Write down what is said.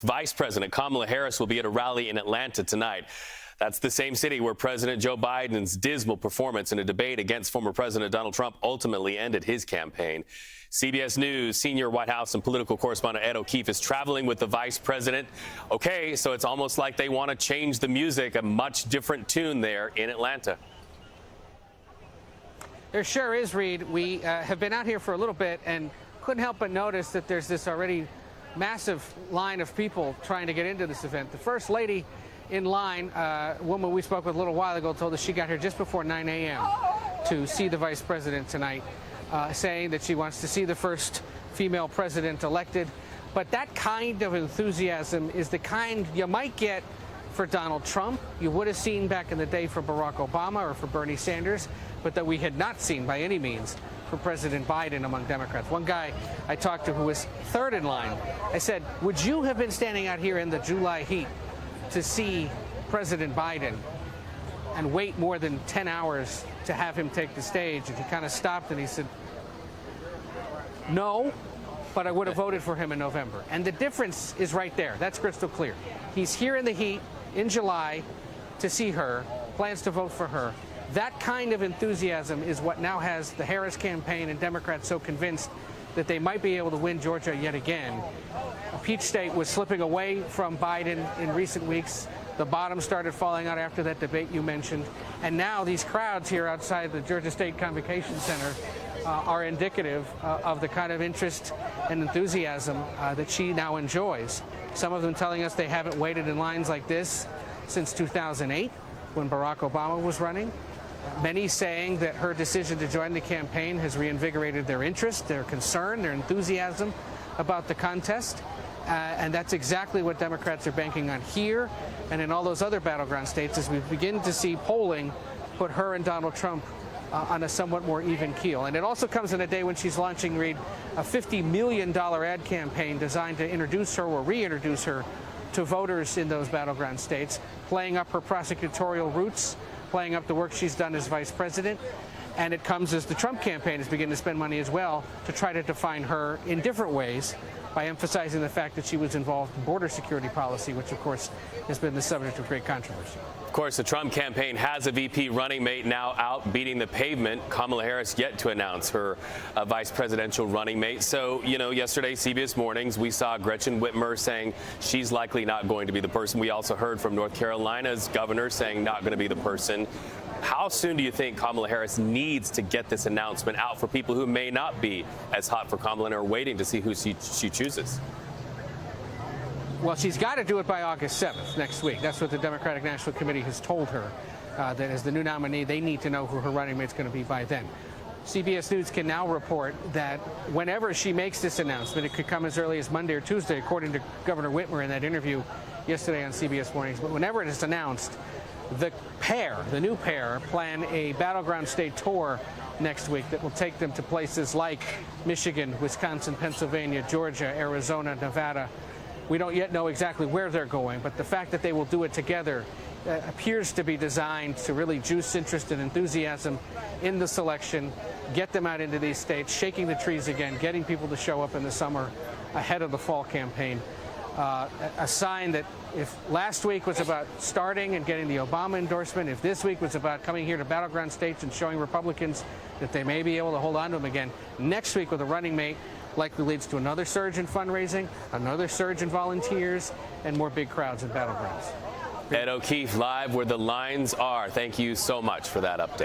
Vice President Kamala Harris will be at a rally in Atlanta tonight. That's the same city where President Joe Biden's dismal performance in a debate against former President Donald Trump ultimately ended his campaign. CBS News senior White House and political correspondent Ed O'Keefe is traveling with the vice president. Okay, so it's almost like they want to change the music, a much different tune there in Atlanta. There sure is, Reed. We have been out here for a little bit and couldn't help but notice that there's this already massive line of people trying to get into this event. The First Lady in line, a woman we spoke with a little while ago, told us she got here just before 9 a.m. to see the vice president tonight, saying that she wants to see the first female president elected. But that kind of enthusiasm is the kind you might get for Donald Trump, you would have seen back in the day for Barack Obama or for Bernie Sanders, but that we had not seen by any means for President Biden among Democrats. One guy I talked to who was third in line, I said, would you have been standing out here in the July heat to see President Biden and wait more than 10 hours to have him take the stage? And he kind of stopped and he said, no, but I would have voted for him in November. And the difference is right there. That's crystal clear. He's here in the heat in July to see her, plans to vote for her. That kind of enthusiasm is what now has the Harris campaign and Democrats so convinced that they might be able to win Georgia yet again. Peach State was slipping away from Biden in recent weeks. The bottom started falling out after that debate you mentioned. And now these crowds here outside the Georgia State Convocation Center are indicative of the kind of interest and enthusiasm that she now enjoys. Some of them telling us they haven't waited in lines like this since 2008 when Barack Obama was running. Many saying that her decision to join the campaign has reinvigorated their interest, their concern, their enthusiasm about the contest. And that's exactly what Democrats are banking on here and in all those other battleground states as we begin to see polling put her and Donald Trump on a somewhat more even keel. And it also comes in a day when she's launching, Reed, a $50 million ad campaign designed to introduce her or reintroduce her to voters in those battleground states, playing up her prosecutorial roots, playing up the work she's done as vice president. And it comes as the Trump campaign is beginning to spend money as well to try to define her in different ways by emphasizing the fact that she was involved in border security policy, which, of course, has been the subject of great controversy. Of course, the Trump campaign has a VP running mate now out beating the pavement. Kamala Harris yet to announce her vice presidential running mate. So, you know, yesterday, CBS Mornings, we saw Gretchen Whitmer saying she's likely not going to be the person. We also heard from North Carolina's governor saying not going to be the person. How soon do you think Kamala Harris needs to get this announcement out for people who may not be as hot for Kamala and are waiting to see who she chooses? Well, she's got to do it by August 7th, next week. That's what the Democratic National Committee has told her, that as the new nominee, they need to know who her running mate's going to be by then. CBS News can now report that whenever she makes this announcement, it could come as early as Monday or Tuesday, according to Governor Whitmer in that interview yesterday on CBS Mornings. But whenever it is announced, the new pair, plan a battleground state tour next week that will take them to places like Michigan, Wisconsin, Pennsylvania, Georgia, Arizona, Nevada. We don't yet know exactly where they're going, but the fact that they will do it together appears to be designed to really juice interest and enthusiasm in the selection, get them out into these states, shaking the trees again, getting people to show up in the summer ahead of the fall campaign. A sign that if last week was about starting and getting the Obama endorsement, if this week was about coming here to battleground states and showing Republicans that they may be able to hold on to them again, next week with a running mate likely leads to another surge in fundraising, another surge in volunteers, and more big crowds in battlegrounds. Ed O'Keefe live where the lines are. Thank you so much for that update.